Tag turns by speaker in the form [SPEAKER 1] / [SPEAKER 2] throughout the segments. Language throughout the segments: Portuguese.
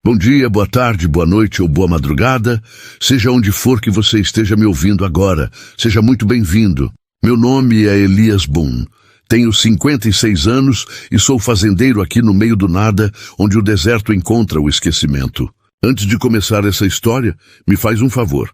[SPEAKER 1] Bom dia, boa tarde, boa noite ou boa madrugada, seja onde for que você esteja me ouvindo agora, seja muito bem-vindo. Meu nome é Elias Boone, tenho 56 anos e sou fazendeiro aqui no meio do nada, onde o deserto encontra o esquecimento. Antes de começar essa história, me faz um favor,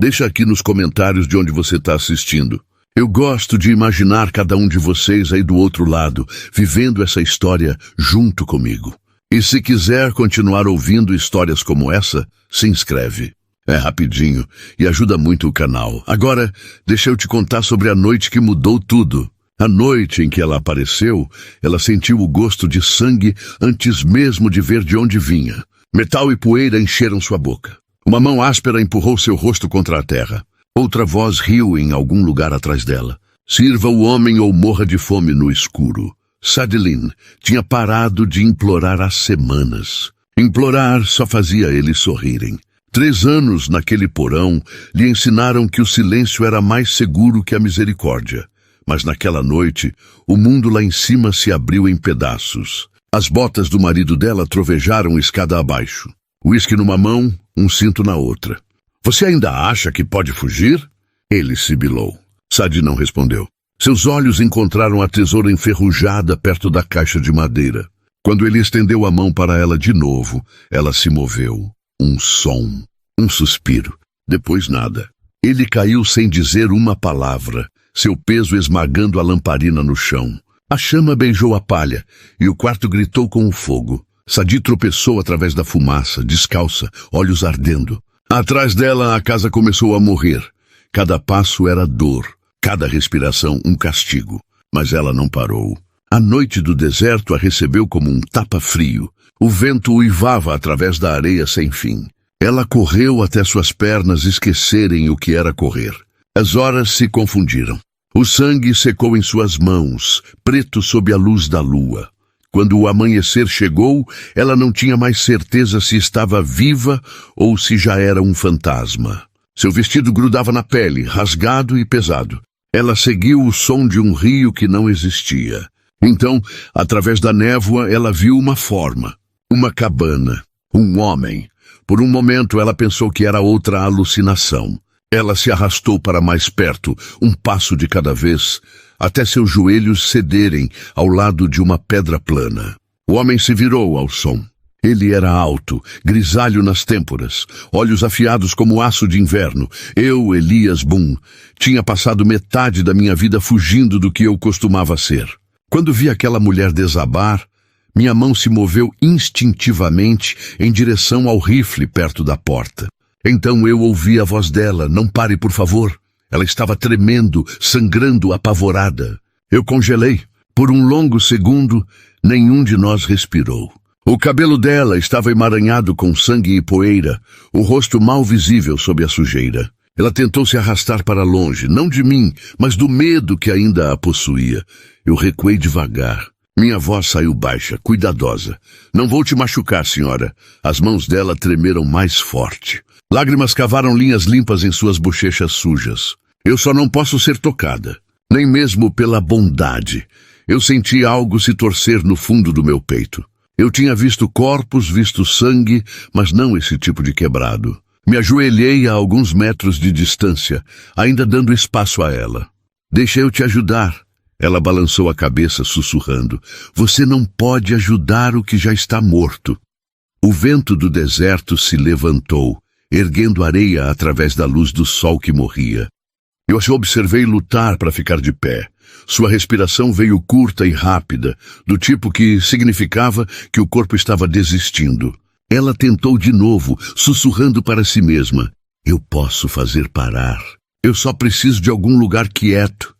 [SPEAKER 1] deixa aqui nos comentários de onde você está assistindo. Eu gosto de imaginar cada um de vocês aí do outro lado, vivendo essa história junto comigo. E se quiser continuar ouvindo histórias como essa, se inscreve. É rapidinho e ajuda muito o canal. Agora, deixa eu te contar sobre a noite que mudou tudo. A noite em que ela apareceu, ela sentiu o gosto de sangue antes mesmo de ver de onde vinha. Metal e poeira encheram sua boca. Uma mão áspera empurrou seu rosto contra a terra. Outra voz riu em algum lugar atrás dela. Sirva o homem ou morra de fome no escuro. Sadilin tinha parado de implorar há semanas. Implorar só fazia eles sorrirem. 3 anos naquele porão lhe ensinaram que o silêncio era mais seguro que a misericórdia. Mas naquela noite, o mundo lá em cima se abriu em pedaços. As botas do marido dela trovejaram escada abaixo. Uísque numa mão, um cinto na outra. Você ainda acha que pode fugir? Ele sibilou. Sadi não respondeu. Seus olhos encontraram a tesoura enferrujada perto da caixa de madeira. Quando ele estendeu a mão para ela de novo, ela se moveu. Um som, um suspiro, depois nada. Ele caiu sem dizer uma palavra, seu peso esmagando a lamparina no chão. A chama beijou a palha e o quarto gritou com o fogo. Sadi tropeçou através da fumaça, descalça, olhos ardendo. Atrás dela, a casa começou a morrer. Cada passo era dor. Cada respiração um castigo, mas ela não parou. A noite do deserto a recebeu como um tapa-frio. O vento uivava através da areia sem fim. Ela correu até suas pernas esquecerem o que era correr. As horas se confundiram. O sangue secou em suas mãos, preto sob a luz da lua. Quando o amanhecer chegou, ela não tinha mais certeza se estava viva ou se já era um fantasma. Seu vestido grudava na pele, rasgado e pesado. Ela seguiu o som de um rio que não existia. Então, através da névoa, ela viu uma forma, uma cabana, um homem. Por um momento, ela pensou que era outra alucinação. Ela se arrastou para mais perto, um passo de cada vez, até seus joelhos cederem ao lado de uma pedra plana. O homem se virou ao som. Ele era alto, grisalho nas têmporas, olhos afiados como aço de inverno. Eu, Elias Boone, tinha passado metade da minha vida fugindo do que eu costumava ser. Quando vi aquela mulher desabar, minha mão se moveu instintivamente em direção ao rifle perto da porta. Então eu ouvi a voz dela: "Não pare, por favor." Ela estava tremendo, sangrando, apavorada. Eu congelei. Por um longo segundo, nenhum de nós respirou. O cabelo dela estava emaranhado com sangue e poeira, o rosto mal visível sob a sujeira. Ela tentou se arrastar para longe, não de mim, mas do medo que ainda a possuía. Eu recuei devagar. Minha voz saiu baixa, cuidadosa. "Não vou te machucar, senhora." As mãos dela tremeram mais forte. Lágrimas cavaram linhas limpas em suas bochechas sujas. "Eu só não posso ser tocada, nem mesmo pela bondade." Eu senti algo se torcer no fundo do meu peito. Eu tinha visto corpos, visto sangue, mas não esse tipo de quebrado. Me ajoelhei a alguns metros de distância, ainda dando espaço a ela. "Deixa eu te ajudar." Ela balançou a cabeça, sussurrando. "Você não pode ajudar o que já está morto." O vento do deserto se levantou, erguendo areia através da luz do sol que morria. Eu a observei lutar para ficar de pé. Sua respiração veio curta e rápida, do tipo que significava que o corpo estava desistindo. Ela tentou de novo, sussurrando para si mesma: "Eu posso fazer parar. Eu só preciso de algum lugar quieto."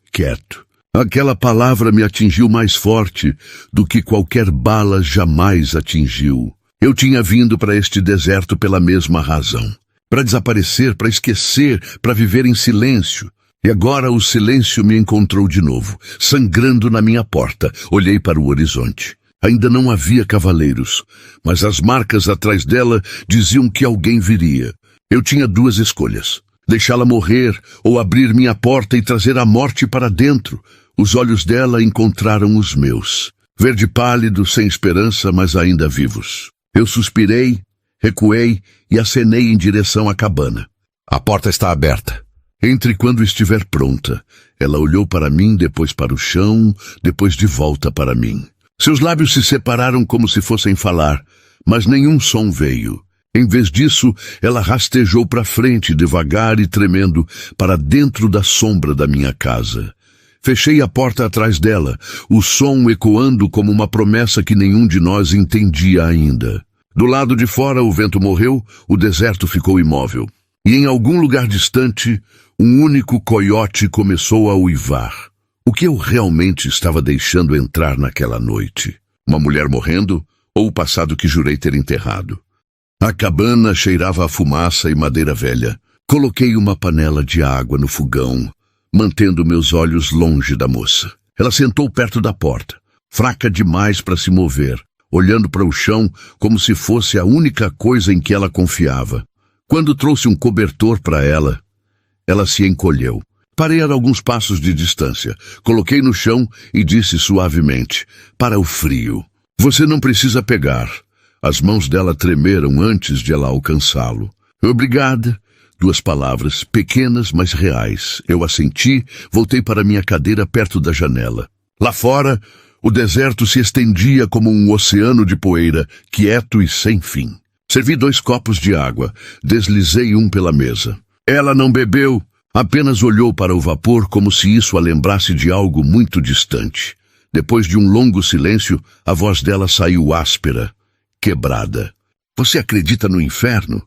[SPEAKER 1] Aquela palavra me atingiu mais forte do que qualquer bala jamais atingiu. Eu tinha vindo para este deserto pela mesma razão. Para desaparecer, para esquecer, para viver em silêncio. E agora o silêncio me encontrou de novo, sangrando na minha porta. Olhei para o horizonte. Ainda não havia cavaleiros, mas as marcas atrás dela diziam que alguém viria. Eu tinha 2 escolhas: deixá-la morrer ou abrir minha porta e trazer a morte para dentro. Os olhos dela encontraram os meus, verde pálido, sem esperança, mas ainda vivos. Eu suspirei, Recuei e acenei em direção à cabana.
[SPEAKER 2] A porta está aberta.
[SPEAKER 1] Entre quando estiver pronta. Ela olhou para mim, depois para o chão, depois de volta para mim. Seus lábios se separaram como se fossem falar, mas nenhum som veio. Em vez disso, ela rastejou para frente, devagar e tremendo, para dentro da sombra da minha casa. Fechei a porta atrás dela, o som ecoando como uma promessa que nenhum de nós entendia ainda. Do lado de fora, o vento morreu, o deserto ficou imóvel. E em algum lugar distante, um único coiote começou a uivar. O que eu realmente estava deixando entrar naquela noite? Uma mulher morrendo ou o passado que jurei ter enterrado? A cabana cheirava a fumaça e madeira velha. Coloquei uma panela de água no fogão, mantendo meus olhos longe da moça. Ela sentou perto da porta, fraca demais para se mover, olhando para o chão como se fosse a única coisa em que ela confiava. Quando trouxe um cobertor para ela, ela se encolheu. Parei a alguns passos de distância, coloquei no chão e disse suavemente, para o frio, você não precisa pegar. As mãos dela tremeram antes de ela alcançá-lo. Obrigada. 2 palavras, pequenas, mas reais. Eu assenti, voltei para minha cadeira perto da janela. Lá fora, o deserto se estendia como um oceano de poeira, quieto e sem fim. Servi 2 copos de água, deslizei um pela mesa. Ela não bebeu, apenas olhou para o vapor como se isso a lembrasse de algo muito distante. Depois de um longo silêncio, a voz dela saiu áspera, quebrada. Você acredita no inferno?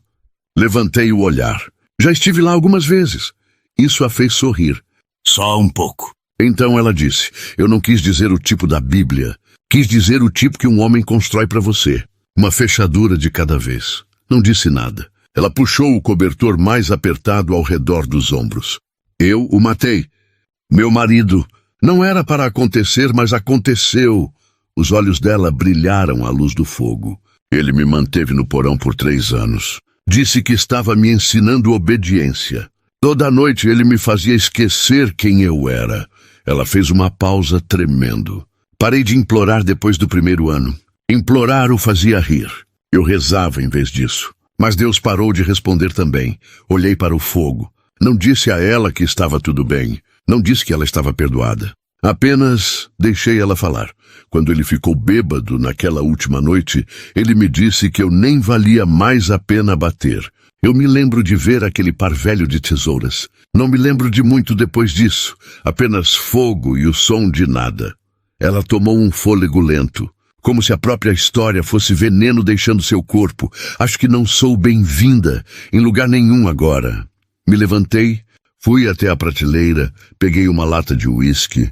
[SPEAKER 1] Levantei o olhar. Já estive lá algumas vezes. Isso a fez sorrir.
[SPEAKER 2] Só um pouco.
[SPEAKER 1] Então ela disse, eu não quis dizer o tipo da Bíblia. Quis dizer o tipo que um homem constrói para você. Uma fechadura de cada vez. Não disse nada. Ela puxou o cobertor mais apertado ao redor dos ombros. Eu o matei. Meu marido. Não era para acontecer, mas aconteceu. Os olhos dela brilharam à luz do fogo. Ele me manteve no porão por 3 anos. Disse que estava me ensinando obediência. Toda noite ele me fazia esquecer quem eu era. Ela fez uma pausa tremendo. Parei de implorar depois do 1º ano. Implorar o fazia rir. Eu rezava em vez disso. Mas Deus parou de responder também. Olhei para o fogo. Não disse a ela que estava tudo bem. Não disse que ela estava perdoada. Apenas deixei ela falar. Quando ele ficou bêbado naquela última noite, ele me disse que eu nem valia mais a pena bater. Eu me lembro de ver aquele par velho de tesouras. Não me lembro de muito depois disso. Apenas fogo e o som de nada. Ela tomou um fôlego lento. Como se a própria história fosse veneno deixando seu corpo. Acho que não sou bem-vinda em lugar nenhum agora. Me levantei, fui até a prateleira, peguei uma lata de uísque.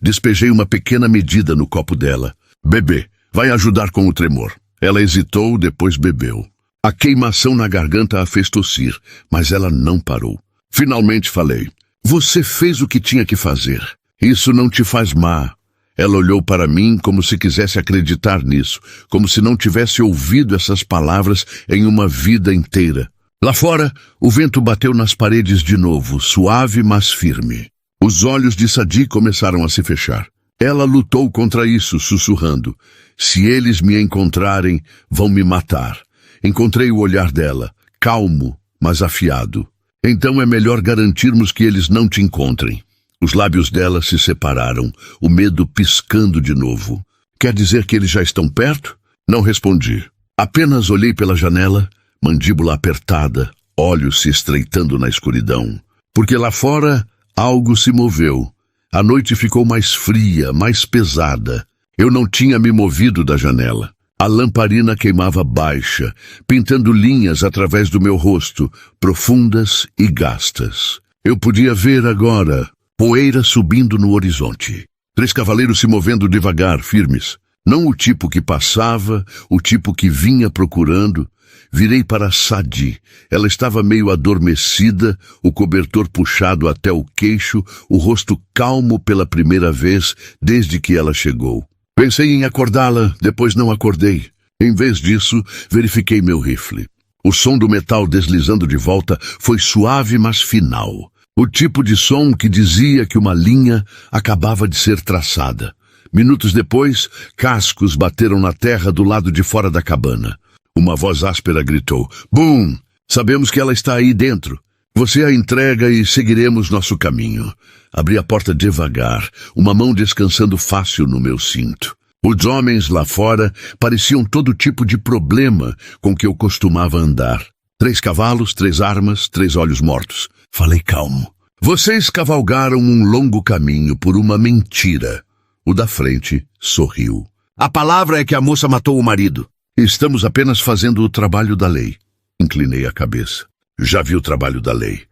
[SPEAKER 1] Despejei uma pequena medida no copo dela. Bebê, vai ajudar com o tremor. Ela hesitou, depois bebeu. A queimação na garganta a fez tossir, mas ela não parou. Finalmente falei, você fez o que tinha que fazer. Isso não te faz má. Ela olhou para mim como se quisesse acreditar nisso, como se não tivesse ouvido essas palavras em uma vida inteira. Lá fora, o vento bateu nas paredes de novo, suave mas firme. Os olhos de Sadi começaram a se fechar. Ela lutou contra isso, sussurrando. Se eles me encontrarem, vão me matar. Encontrei o olhar dela, calmo, mas afiado. Então é melhor garantirmos que eles não te encontrem. Os lábios dela se separaram, o medo piscando de novo. Quer dizer que eles já estão perto? Não respondi. Apenas olhei pela janela, mandíbula apertada, olhos se estreitando na escuridão. Porque lá fora, algo se moveu. A noite ficou mais fria, mais pesada. Eu não tinha me movido da janela. A lamparina queimava baixa, pintando linhas através do meu rosto, profundas e gastas. Eu podia ver agora poeira subindo no horizonte. 3 cavaleiros se movendo devagar, firmes. Não o tipo que passava, o tipo que vinha procurando. Virei para Sadi. Ela estava meio adormecida, o cobertor puxado até o queixo, o rosto calmo pela primeira vez desde que ela chegou. Pensei em acordá-la, depois não acordei. Em vez disso, verifiquei meu rifle. O som do metal deslizando de volta foi suave, mas final. O tipo de som que dizia que uma linha acabava de ser traçada. Minutos depois, cascos bateram na terra do lado de fora da cabana. Uma voz áspera gritou. Boom! Sabemos que ela está aí dentro. Você a entrega e seguiremos nosso caminho. Abri a porta devagar, uma mão descansando fácil no meu cinto. Os homens lá fora pareciam todo tipo de problema com que eu costumava andar. 3 cavalos, 3 armas, 3 olhos mortos. Falei calmo. Vocês cavalgaram um longo caminho por uma mentira. O da frente sorriu. A palavra é que a moça matou o marido. Estamos apenas fazendo o trabalho da lei. Inclinei a cabeça. Já vi o trabalho da lei.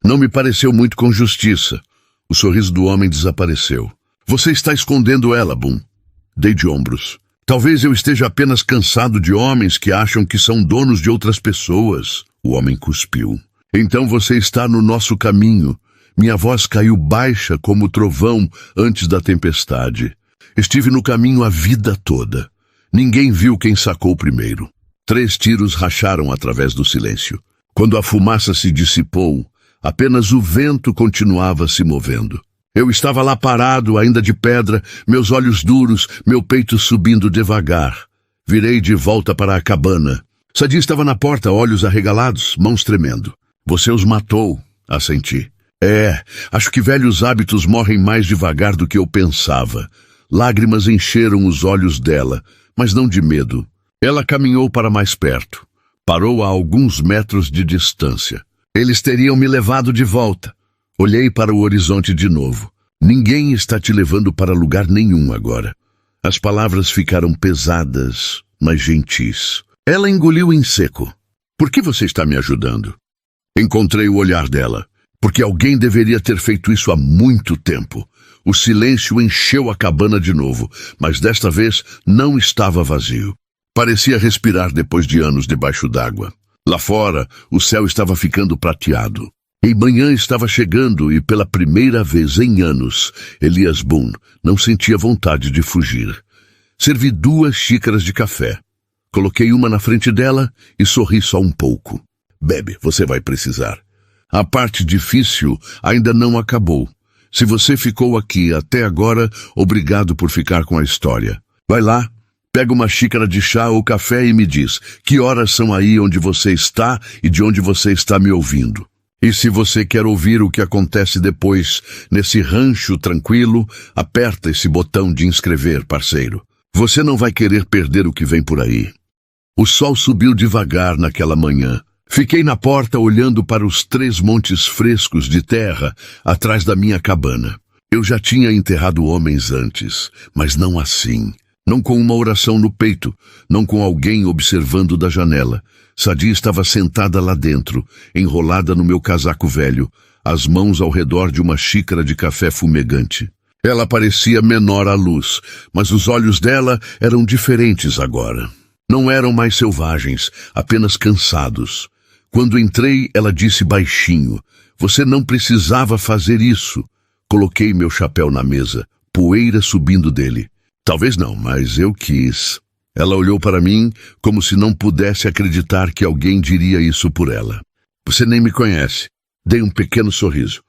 [SPEAKER 1] Não me pareceu muito com justiça. O sorriso do homem desapareceu. Você está escondendo ela, Boom. Dei de ombros. Talvez eu esteja apenas cansado de homens que acham que são donos de outras pessoas. O homem cuspiu. Então você está no nosso caminho. Minha voz caiu baixa como o trovão antes da tempestade. Estive no caminho a vida toda. Ninguém viu quem sacou primeiro. 3 tiros racharam através do silêncio. Quando a fumaça se dissipou, apenas o vento continuava se movendo. Eu estava lá parado, ainda de pedra, meus olhos duros, meu peito subindo devagar. Virei de volta para a cabana. Sadi estava na porta, olhos arregalados, mãos tremendo. Você os matou, assenti. Acho que velhos hábitos morrem mais devagar do que eu pensava. Lágrimas encheram os olhos dela, mas não de medo. Ela caminhou para mais perto. Parou a alguns metros de distância. Eles teriam me levado de volta. Olhei para o horizonte de novo. Ninguém está te levando para lugar nenhum agora. As palavras ficaram pesadas, mas gentis. Ela engoliu em seco. Por que você está me ajudando? Encontrei o olhar dela. Porque alguém deveria ter feito isso há muito tempo. O silêncio encheu a cabana de novo, mas desta vez não estava vazio. Parecia respirar depois de anos debaixo d'água. Lá fora, o céu estava ficando prateado. E manhã estava chegando e, pela primeira vez em anos, Elias Boone não sentia vontade de fugir. Servi 2 xícaras de café. Coloquei uma na frente dela e sorri só um pouco. Bebe, você vai precisar. A parte difícil ainda não acabou. Se você ficou aqui até agora, obrigado por ficar com a história. Vai lá, pega uma xícara de chá ou café e me diz que horas são aí onde você está e de onde você está me ouvindo. E se você quer ouvir o que acontece depois, nesse rancho tranquilo, aperta esse botão de inscrever, parceiro. Você não vai querer perder o que vem por aí. O sol subiu devagar naquela manhã. Fiquei na porta olhando para os 3 montes frescos de terra atrás da minha cabana. Eu já tinha enterrado homens antes, mas não assim. Não com uma oração no peito, não com alguém observando da janela. Sadi estava sentada lá dentro, enrolada no meu casaco velho, as mãos ao redor de uma xícara de café fumegante. Ela parecia menor à luz, mas os olhos dela eram diferentes agora. Não eram mais selvagens, apenas cansados. Quando entrei, ela disse baixinho, você não precisava fazer isso. Coloquei meu chapéu na mesa, poeira subindo dele. Talvez não, mas eu quis. Ela olhou para mim como se não pudesse acreditar que alguém diria isso por ela. Você nem me conhece. Dei um pequeno sorriso.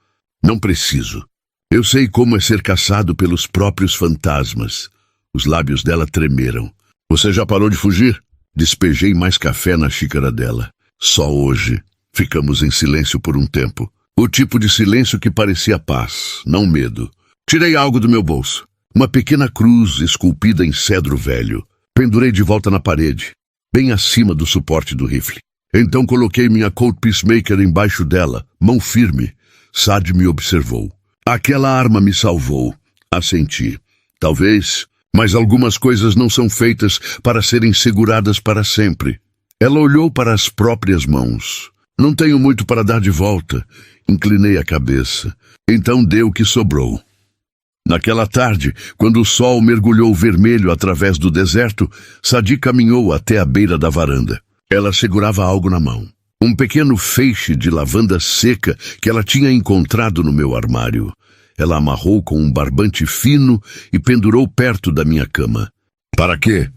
[SPEAKER 1] Não preciso. Eu sei como é ser caçado pelos próprios fantasmas. Os lábios dela tremeram. Você já parou de fugir? Despejei mais café na xícara dela. Só hoje. Ficamos em silêncio por um tempo. O tipo de silêncio que parecia paz, não medo. Tirei algo do meu bolso. Uma pequena cruz esculpida em cedro velho. Pendurei de volta na parede, bem acima do suporte do rifle. Então coloquei minha Colt Peacemaker embaixo dela, mão firme. Sadi me observou. Aquela arma me salvou. Assenti. Talvez, mas algumas coisas não são feitas para serem seguradas para sempre. Ela olhou para as próprias mãos. Não tenho muito para dar de volta. Inclinei a cabeça. Então dei o que sobrou. Naquela tarde, quando o sol mergulhou vermelho através do deserto, Sadi caminhou até a beira da varanda. Ela segurava algo na mão. Um pequeno feixe de lavanda seca que ela tinha encontrado no meu armário. Ela amarrou com um barbante fino e pendurou perto da minha cama. Para quê?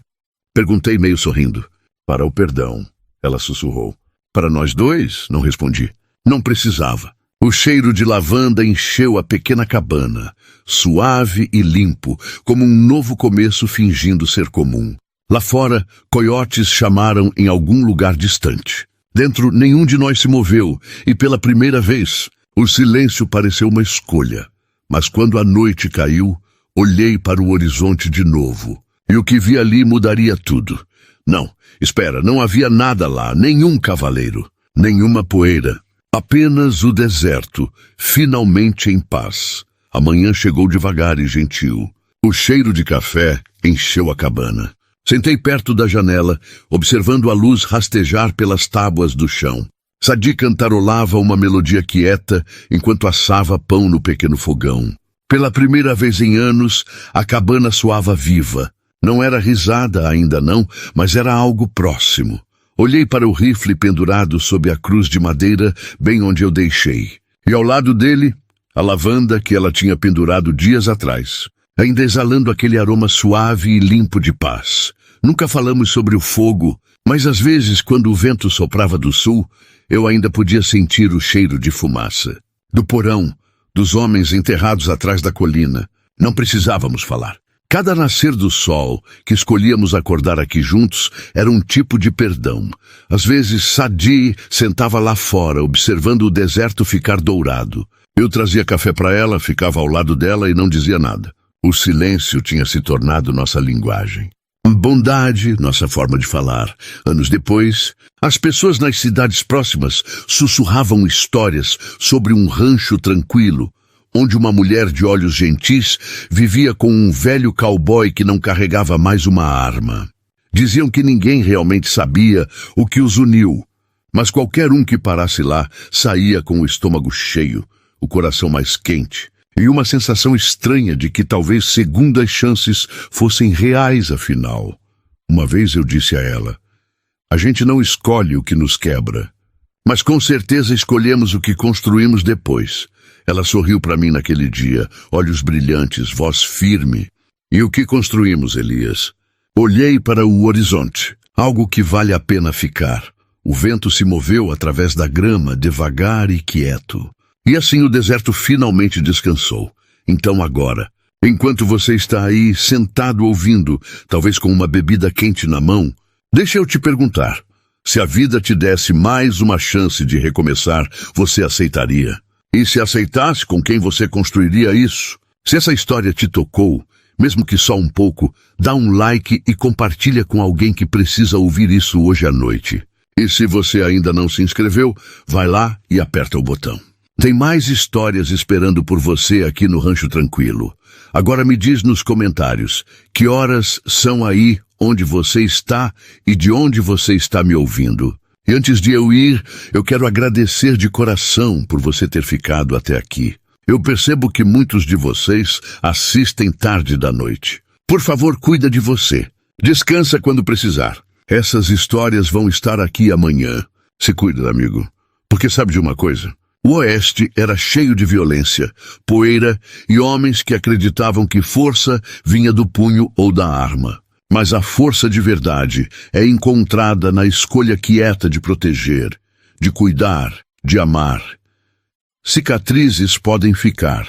[SPEAKER 1] Perguntei meio sorrindo. Para o perdão, ela sussurrou. Para nós dois? Não respondi. Não precisava. O cheiro de lavanda encheu a pequena cabana, suave e limpo, como um novo começo fingindo ser comum. Lá fora, coiotes chamaram em algum lugar distante. Dentro, nenhum de nós se moveu, e pela primeira vez, o silêncio pareceu uma escolha. Mas quando a noite caiu, olhei para o horizonte de novo, e o que vi ali mudaria tudo. Não, espera, não havia nada lá, nenhum cavaleiro, nenhuma poeira. Apenas o deserto, finalmente em paz. A manhã chegou devagar e gentil. O cheiro de café encheu a cabana. Sentei perto da janela, observando a luz rastejar pelas tábuas do chão. Sadi cantarolava uma melodia quieta enquanto assava pão no pequeno fogão. Pela primeira vez em anos, a cabana soava viva. Não era risada ainda não, mas era algo próximo. Olhei para o rifle pendurado sob a cruz de madeira, bem onde eu deixei. E ao lado dele, a lavanda que ela tinha pendurado dias atrás, ainda exalando aquele aroma suave e limpo de paz. Nunca falamos sobre o fogo, mas às vezes, quando o vento soprava do sul, eu ainda podia sentir o cheiro de fumaça. Do porão, dos homens enterrados atrás da colina. Não precisávamos falar. Cada nascer do sol que escolhíamos acordar aqui juntos era um tipo de perdão. Às vezes, Sadi sentava lá fora, observando o deserto ficar dourado. Eu trazia café para ela, ficava ao lado dela e não dizia nada. O silêncio tinha se tornado nossa linguagem. Bondade, nossa forma de falar. Anos depois, as pessoas nas cidades próximas sussurravam histórias sobre um rancho tranquilo, onde uma mulher de olhos gentis vivia com um velho cowboy que não carregava mais uma arma. Diziam que ninguém realmente sabia o que os uniu, mas qualquer um que parasse lá saía com o estômago cheio, o coração mais quente, e uma sensação estranha de que talvez segundas chances fossem reais afinal. Uma vez eu disse a ela, a gente não escolhe o que nos quebra, mas com certeza escolhemos o que construímos depois. Ela sorriu para mim naquele dia, olhos brilhantes, voz firme. E o que construímos, Elias? Olhei para o horizonte, algo que vale a pena ficar. O vento se moveu através da grama, devagar e quieto. E assim o deserto finalmente descansou. Então agora, enquanto você está aí sentado ouvindo, talvez com uma bebida quente na mão, deixa eu te perguntar, se a vida te desse mais uma chance de recomeçar, você aceitaria? E se aceitasse, com quem você construiria isso? Se essa história te tocou, mesmo que só um pouco, dá um like e compartilha com alguém que precisa ouvir isso hoje à noite. E se você ainda não se inscreveu, vai lá e aperta o botão. Tem mais histórias esperando por você aqui no Rancho Tranquilo. Agora me diz nos comentários, que horas são aí onde você está e de onde você está me ouvindo? E antes de eu ir, eu quero agradecer de coração por você ter ficado até aqui. Eu percebo que muitos de vocês assistem tarde da noite. Por favor, cuida de você. Descansa quando precisar. Essas histórias vão estar aqui amanhã. Se cuida, amigo. Porque sabe de uma coisa? O Oeste era cheio de violência, poeira e homens que acreditavam que força vinha do punho ou da arma. Mas a força de verdade é encontrada na escolha quieta de proteger, de cuidar, de amar. Cicatrizes podem ficar,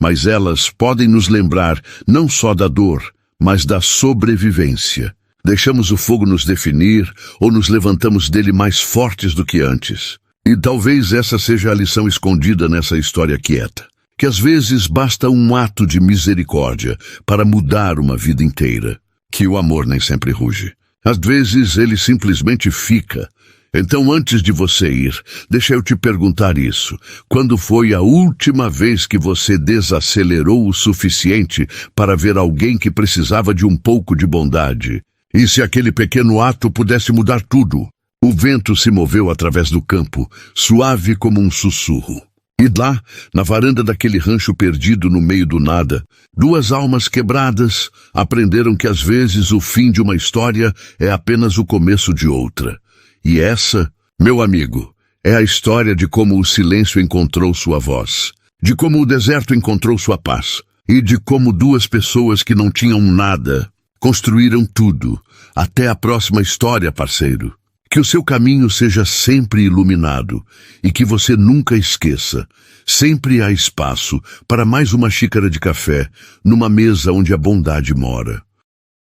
[SPEAKER 1] mas elas podem nos lembrar não só da dor, mas da sobrevivência. Deixamos o fogo nos definir ou nos levantamos dele mais fortes do que antes. E talvez essa seja a lição escondida nessa história quieta, que às vezes basta um ato de misericórdia para mudar uma vida inteira. Que o amor nem sempre ruge. Às vezes ele simplesmente fica. Então, antes de você ir, deixa eu te perguntar isso. Quando foi a última vez que você desacelerou o suficiente para ver alguém que precisava de um pouco de bondade? E se aquele pequeno ato pudesse mudar tudo? O vento se moveu através do campo, suave como um sussurro. E lá, na varanda daquele rancho perdido no meio do nada, duas almas quebradas aprenderam que às vezes o fim de uma história é apenas o começo de outra. E essa, meu amigo, é a história de como o silêncio encontrou sua voz, de como o deserto encontrou sua paz, e de como duas pessoas que não tinham nada construíram tudo. Até a próxima história, parceiro. Que o seu caminho seja sempre iluminado e que você nunca esqueça. Sempre há espaço para mais uma xícara de café numa mesa onde a bondade mora.